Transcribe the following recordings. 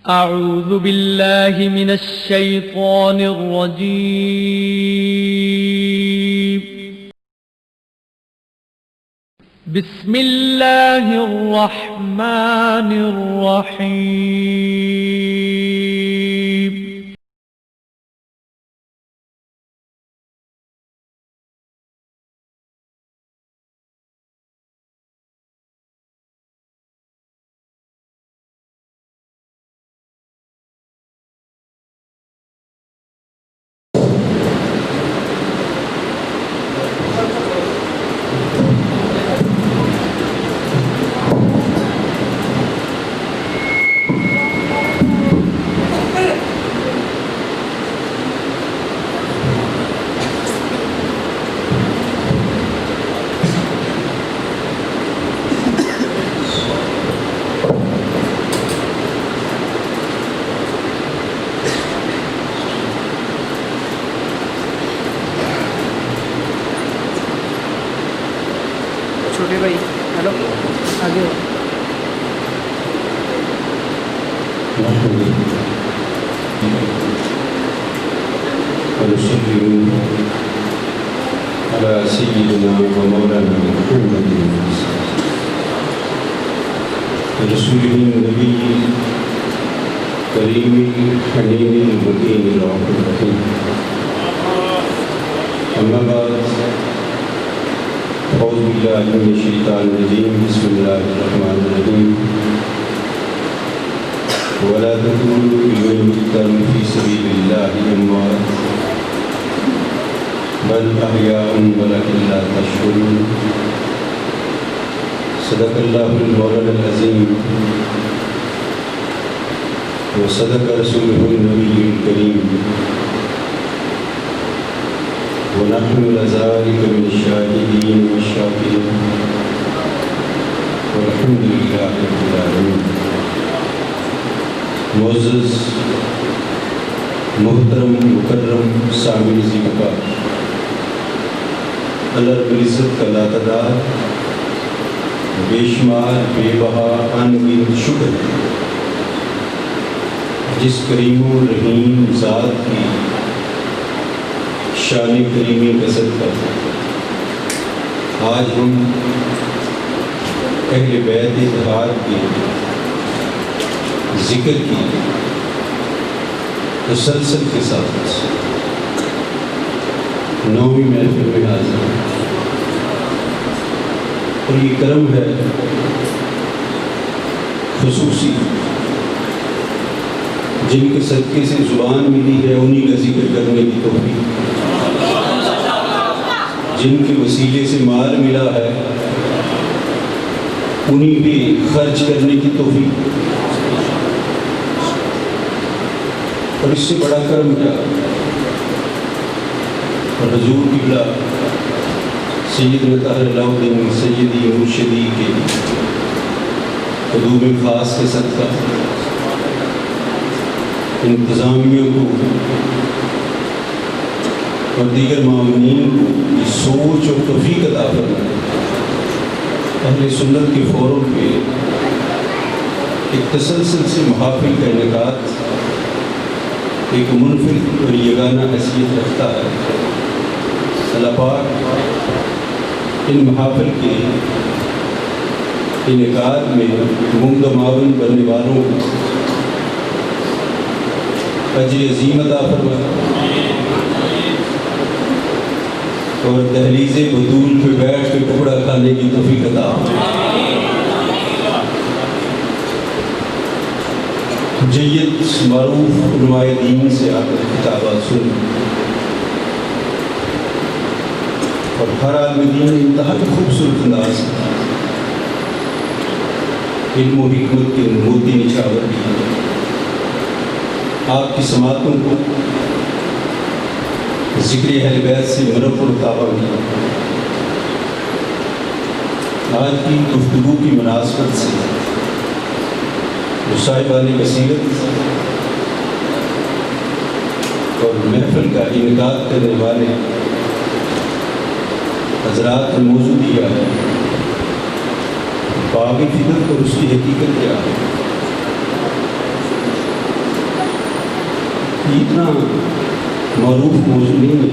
أعوذ بالله من الشيطان الرجيم. بسم الله الرحمن الرحيم. چھوٹے بھائی ہیلو آگے ہو. ونصلي على سيدنا ومولانا محمد رسوله النبي الكريم الحنين المتين الرؤوف الرحيم. أما بعد، أعوذ بالله من الشيطان الرجيم. بسم الله الرحمن الرحيم. ولا تكونوا لمن يقتل في سبيل الله أموات بل أحياء ولكن لا تشعرون. صدق الله المولانا العظيم وصدق رسوله النبي الكريم ونحن لذلك من الشاهدين والشاكرين والحمد لله رب العالمين. معزز محترم مکرم سامعین ذکر، اللہ رب العزت کا لاتعداد بے شمار بے بہا انگنت شکر ہے، جس کریم و رحیم ذات کی شان کریمی کا صدقہ آج ہم اہل بیت اتحاد کے ذکر کی تسلسل کے ساتھ 9ویں محفل میں حاضر ہیں، اور یہ کرم ہے خصوصی جن کے صدقے سے زبان ملی ہے، انہی کا ذکر کرنے کی توفیق، جن کے وسیلے سے مال ملا ہے انہی بھی خرچ کرنے کی توفیق، اور اس سے بڑا کرم کیا. اور حضور قبلہ سیدنا طاہر علاء الدین سیدی مرشدی کے قدوم خاص کے صدقہ انتظامیہ کو اور دیگر معاونین کو یہ سوچ اور توفیق عطا فرمائے، اہل سنت کے فورم پہ ایک تسلسل سے محافل کا انعقاد ایک منفرد اور یگانہ حیثیت رکھتا ہے. اللہ پاک ان محافل کے انعقاد میں ممد و معاون بننے والوں کو اجر عظیم عطا فرمائے، اور دہلیز بطول پہ بیٹھ کے ٹکڑا کھانے کی توفیق عطا فرمائے. جید معروف علماء دین سے آ کر کتابات سن اور ہر عالم دین انتہائی خوبصورت انداز علم و حکمت کے موتی نچھاور کی آپ کی سماعتوں کو ذکر اہل بیت سے مرفوع تابع کیا. آج کی گفتگو کی مناسبت سے صاحبان بصیرت اور محفل کا انعقاد کرنے والے حضرات نے موضوع دیا ہے باغ فطرت اور اس کی حقیقت کیا ہے. یہ اتنا معروف موضوع نہیں ہے،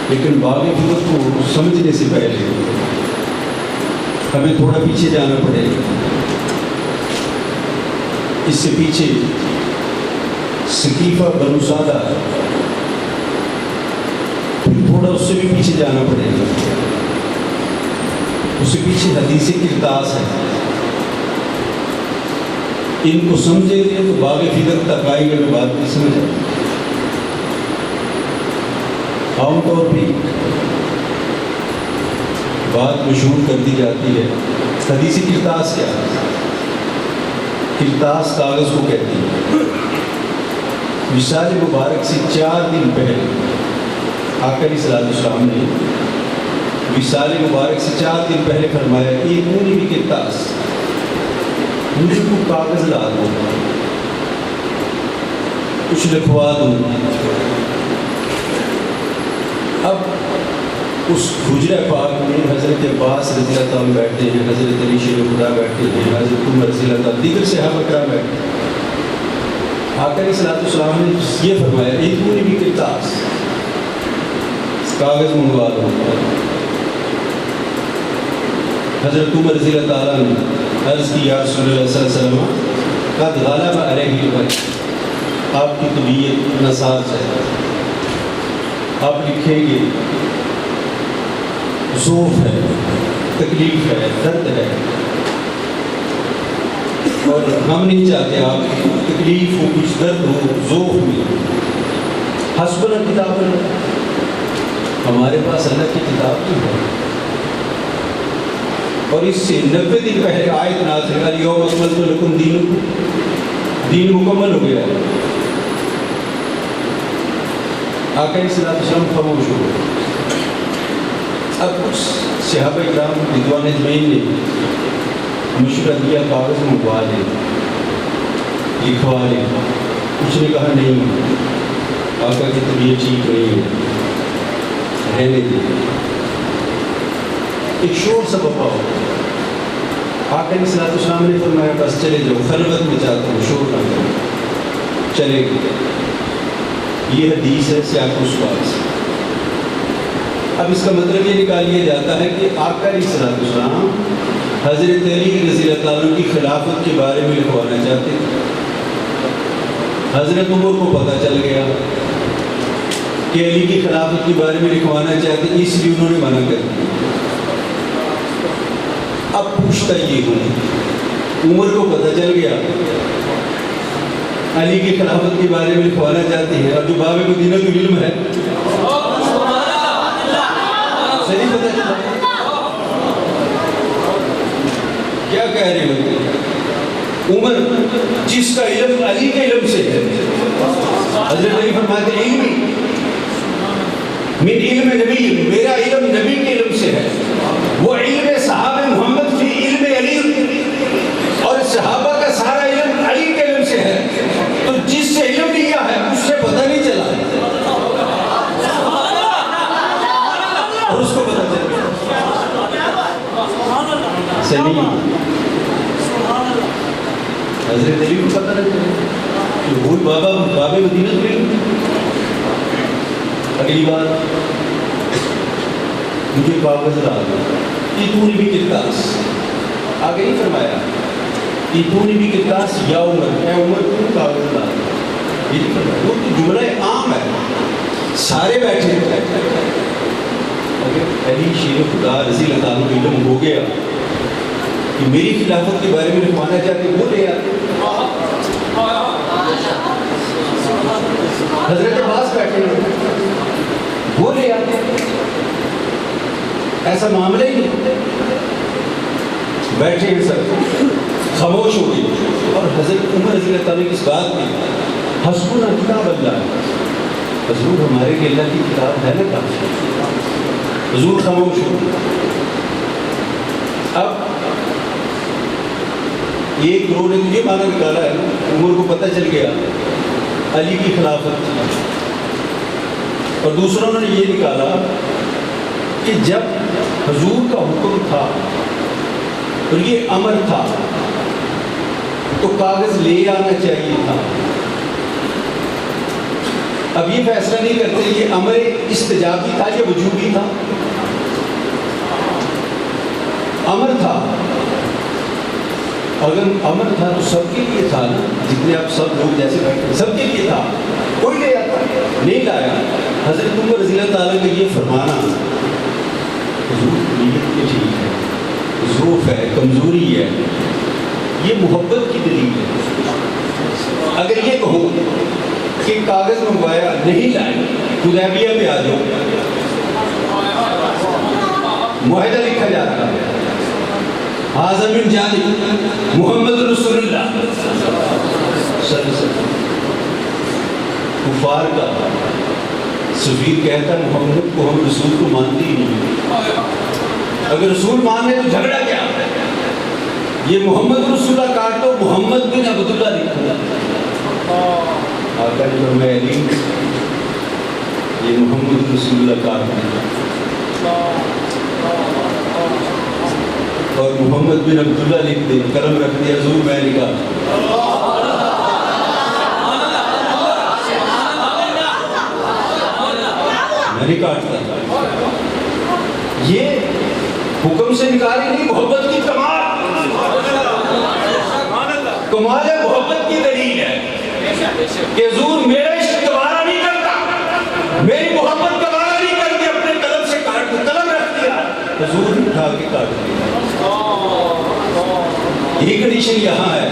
لیکن باغ فکر کو سمجھنے سے پہلے ہمیں تھوڑا پیچھے جانا پڑے گا۔ اس سے پیچھے ثقیفہ بنو سادہ ہے، پھر تھوڑا اس سے بھی پیچھے جانا پڑے گا، اس سے پیچھے حدیث کرتاس ہے۔ ان کو سمجھیں گے تو باغ فکر تک آئیں گے، میں بات نہیں سمجھ آئی۔ عام طور پہ بات مشہور کر دی جاتی ہے، حدیث کرتاس کیا ہے؟ کرتاس کاغذ کو کہتی ہے۔ وصال مبارک سے 4 دن پہلے آقا علیہ السلام نے وصال مبارک سے 4 دن پہلے فرمایا کہ یہ پوری بھی کرتاس مجھے کو کاغذ لا دو، کچھ لکھوا دو۔ اب اس حجرہ پاک میں حضرت عباس رضی اللہ عنہ بیٹھتے ہیں، حضرت علی شیر خدا بیٹھتے ہیں، حضرت عمر رضی اللہ عنہ، دیگر صحابہ کرام بیٹھتے ہیں۔ آقا علیہ السلام نے یہ فرمایا ایک پوری بھی کرتاس کاغذ منگوا دو۔ حضرت عمر رضی اللہ تعالیٰ نے عرض کی یا رسول اللہ صلی اللہ علیہ وسلم قد غلب علیہ الوجع، آپ کی طبیعت نساز ہے، آپ لکھیں گے ذوف ہے، تکلیف ہے، درد ہے، اور ہم نہیں چاہتے آپ کی تکلیف ہو، کچھ درد ہو، ذوف میں۔ حسبنا کتاب اللہ، ہمارے پاس اللہ کی کتاب کی ہے، اور اس سے 90 دن پہلے آیت نازل الیوم اکملت لکم دینکم، دین مکمل ہو گیا ہے۔ آقا علیہ السلام خاموش ہو گئے۔ اب کچھ صحابہ کرام رضوان اجمعین نے مشورہ دیا کاغذ منگوا لیں، لکھوا لیں۔ کچھ نے کہا نہیں، آقا کی طبیعت ٹھیک نہیں ہے، رہنے دیں۔ ایک شور سا بپا ہو، آقا علیہ السلام نے فرمایا بس چلے جاؤ، خلوت میں جاتا ہوں، شور نہ کرو، چلے گئے۔ یہ حدیث ہے سیاق السواد سے۔ اب اس کا مطلب یہ نکال لیا جاتا ہے کہ آقا علیہ السلام حضرت علی رضی اللہ عنہ کی خلافت کے بارے میں لکھوانا چاہتے تھے۔ حضرت عمر کو پتہ چل گیا کہ علی کی خلافت کے بارے میں لکھوانا چاہتے، اس لیے انہوں نے منع کر دیا۔ اب پوچھتا یہ ہوں، عمر کو پتہ چل گیا علی کی خلافت کے بارے میں لکھوانا چاہتے ہیں، اور جو باب مدینہ العلم ہے صحیح پتہ چلا، کیا کہہ رہے ہوتے ہیں؟ عمر جس کا علم علی کے علم سے ہے، حضرت علی فرماتے ہیں علمی من علم نبی، میرا علم نبی کے علم سے ہے، وہ علم صحابہ محمد فی علم علی، اور صحابہ کا سارا علم علی کے علم سے ہے، تو جس سے علم لیا ہے اس سے پتہ نہیں چلا، اور اس کو پتہ چل گیا۔ صحیح، حضرت علی کو پتہ نہیں چلا کہ وہ باب مدینہ العلم۔ اگلی بات مجھے کاغذ لا دو، ایتونی بھی کرتاس، آگے نہیں فرمایا ایتونی بھی کرتاس یا عمر، اے عمر تم کاغذ لا دو، یہ نہیں فرمایا، وہ تو جملہ عام ہے، سارے بیٹھے ہیں۔ علی شیر خدا رضی اللہ عنہ علم ہو گیا کہ میری خلافت کے بارے میں لکھوانا چاہتے، وہ لے آتے۔ حضرت عباس بیٹھے ہیں، وہ لے آتے، ایسا معاملہ ہی نہیں۔ بیٹھے ہیں سب، خاموش ہو گئی، اور حضرت عمر رضی اللہ تعالیٰ کی اس بات میں حسبنا کتاب اللہ، حضور ہمارے لیے اللہ کی کتاب ہے نا کافی۔ حضور خاموش ہو گئی۔ اب ایک گروہ نے یہ معنی نکالا ہے، عمر کو پتہ چل گیا علی کی خلافت، اور دوسروں نے یہ نکالا کہ جب حضور کا حکم تھا اور یہ امر تھا تو کاغذ لے آنا چاہیے تھا، اب یہ فیصلہ نہیں کرتے کہ امر استجابی تھا یا وجوبی تھا. امر تھا. اگر امر تھا تو سب کے لیے تھا نا, جتنے آپ سب لوگ جیسے بیٹھے سب کے لیے تھا. کوئی لے آتا نہیں لایا. حضرت عمر رضی اللہ تعالیٰ کا یہ فرمانا حضور نیت کے ٹھیک ہے, ضعف ہے, کمزوری ہے, یہ محبت کی دلیل ہے. اگر یہ کہو کہ کاغذ منگوایا نہیں لائے, حدیبیہ پہ آ جاؤ, معاہدہ لکھا جا رہا ہے, حاضر من جانب محمد رسول اللہ صلی اللہ علیہ وسلم. کفار کا سفیر کہتا ہے محمد کو ہم رسول کو مانتے ہی نہیں. اگر رسول مان لے تو جھگڑا کیا؟ یہ محمد رسول اللہ کاٹ دو, محمد بن عبداللہ لکھو. آقا نے فرمایا نہیں, یہ محمد رسول اللہ کاٹ دو اور محمد بن عبداللہ لکھ دے, قلم رکھ دیا, حضور میں نے کہا میں نہیں کاٹتا. یہ حکم سے نکالی نہیں, محبت کی کمال کمال ہے, محبت کی دلیل ہے کہ حضور میرا عشق گوارا نہیں کرتا, میری محبت گوارا نہیں کرتی, اپنے قلم سے کاٹ دو. قلم رکھ دیا, حضور نے اٹھا کے کاٹ دیا. یہ کنڈیشن یہاں ہے.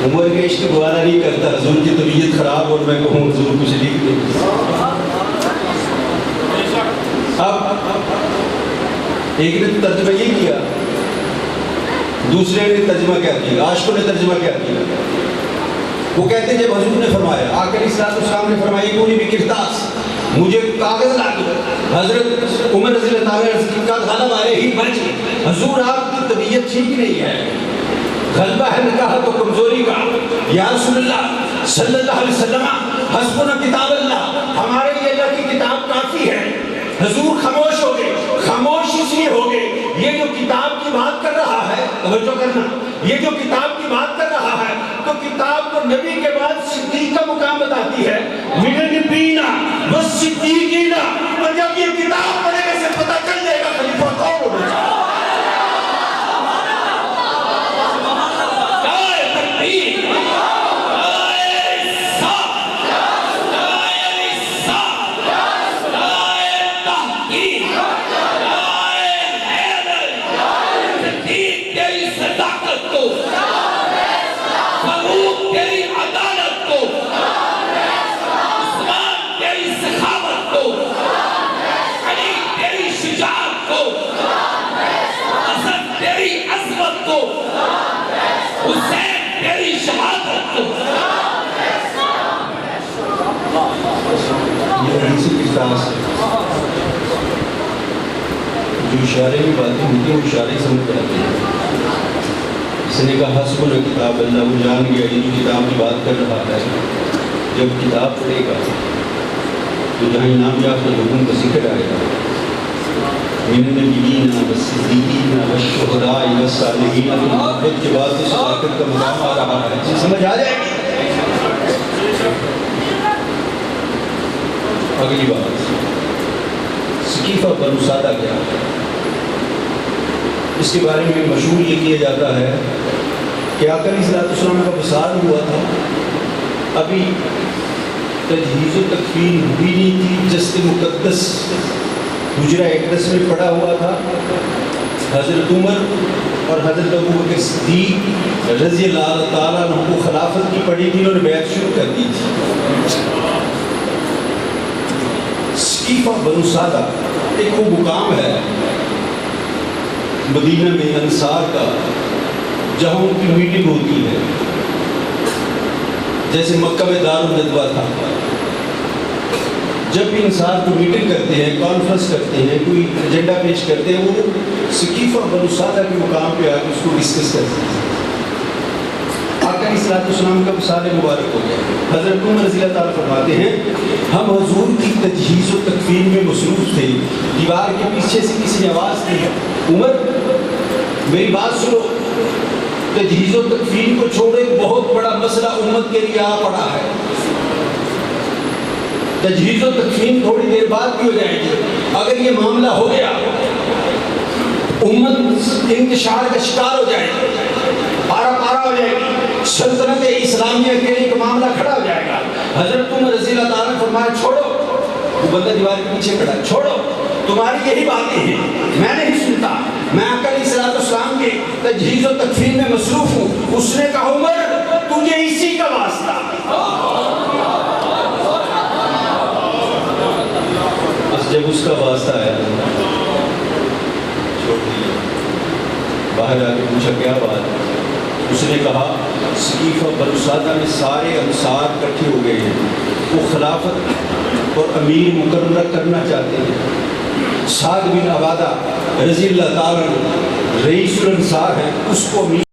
عمر کا عشق گوارا نہیں کرتا, حضور کی طبیعت خراب اور میں کہوں حضور کچھ لکھ دے. اب ایک نے ترجمہ یہ کیا, دوسرے نے ترجمہ کیا کیا, عاشقوں نے ترجمہ کیا کیا. وہ کہتے ہیں جب حضور نے فرمایا, آقا علیہ السلام نے فرمایا کونی بکرتاس, مجھے کاغذ لا دو. حضرت عمر رضی اللہ تعالیٰ کا غلب علیہ بچ, حضور آپ کی طبیعت ٹھیک نہیں ہے, غلبہ ہے نے کہا تو کمزوری کا. یا رسول اللہ صلی اللہ علیہ وسلم حسبنا کتاب اللہ, ہمارے لیے اللہ کی کتاب کافی ہے. حضور خاموش ہو گئے. خاموش اس لیے ہو گئے, یہ جو کتاب کی بات کر رہا ہے, توجہ کرنا, یہ جو کتاب کی بات کر رہا ہے تو کتاب کو نبی کے بعد صدیق کا مقام بتاتی ہے. من النبیین والصدیقین, اور جب یہ کتاب پڑھنے سے پتہ چل جائے گا خلیفہ کون ہوگا. جو اشارے میں باتیں ہوتی ہیں وہ اشارے سمجھ جاتے ہیں. اس نے کہا حسبنا کتاب اللہ, وہ جان گیا یہ جو کتاب کی بات کر رہا ہے. جب کتاب پڑھے گا تو جہاں انعام یافتہ لوگوں کا ذکر آئے گا, من النبیین والصدیقین والشہداء والصالحین, تو محبت کے بعد تو صداقت کا مقام آ رہا ہے. سمجھ آ جائے گی. اگلی بات, سقیفہ بنو سادہ کیا ہے؟ اس کے بارے میں مشہور یہ کیا جاتا ہے کہ آقا علیہ السلام کا وصال ہوا تھا, ابھی تجہیز و تکفین ہوئی نہیں تھی, جسد مقدس حجرہ اقدس میں پڑا ہوا تھا. حضرت عمر اور حضرت ابوبکر صدیق رضی اللہ تعالیٰ عنہ کو خلافت کی پڑی تھی, انہوں نے بیعت شروع کر دی تھی. سقیفہ بنو سادہ ایک وہ مقام ہے مدینہ میں انصار کا جہاں ان کی میٹنگ ہوتی ہے, جیسے مکہ میں دار الندوہ تھا. جب بھی انصار کو میٹنگ کرتے ہیں, کانفرنس کرتے ہیں, کوئی ایجنڈا پیش کرتے ہیں, وہ سقیفہ بنو سادہ کے مقام پہ آ کے اس کو ڈسکس کرتے ہیں. آقا علیہ السلام کا وصال مبارک ہو گیا. حضرت عمر رضی اللہ تعالیٰ فرماتے ہیں ہم حضور کی تجہیز و تکفین میں مصروف تھے, دیوار کے پیچھے سے کسی نے آواز دی, عمر میری بات سنو, تجہیز و تکفین کو چھوڑے, بہت بڑا مسئلہ امت کے لیے آ پڑا ہے. تجہیز و تکفین تھوڑی دیر بعد بھی ہو جائے گی. اگر یہ معاملہ ہو گیا امت انتشار کا شکار ہو جائے گی, پارا ہو جائے گی, سلطنت اسلامیہ کے لیے ایک معاملہ کھڑا ہو جائے گا. حضرت عمر رضی اللہ تعالیٰ نے فرمایا چھوڑو, وہ بندہ دیوار کے پیچھے کھڑا, چھوڑو تمہاری یہی باتیں ہیں, میں نہیں سنتا, میں آقا علیہ الصلوۃ والسلام کے تجہیز و تکفین میں مصروف ہوں. اس نے کہا عمر تجھے اسی کا واسطہ. بس جب اس کا واسطہ ہے چھوڑ دیا. باہر آ کے پوچھا کیا بات؟ اس نے کہا سقیفہ بنو سعدہ میں سارے انصار اکٹھے ہو گئے ہیں, وہ خلافت اور امیر مقررہ کرنا چاہتے ہیں. سعد بن عبادہ رضی اللہ تعالیٰ رئیس الانصار ہیں, اس کو امیر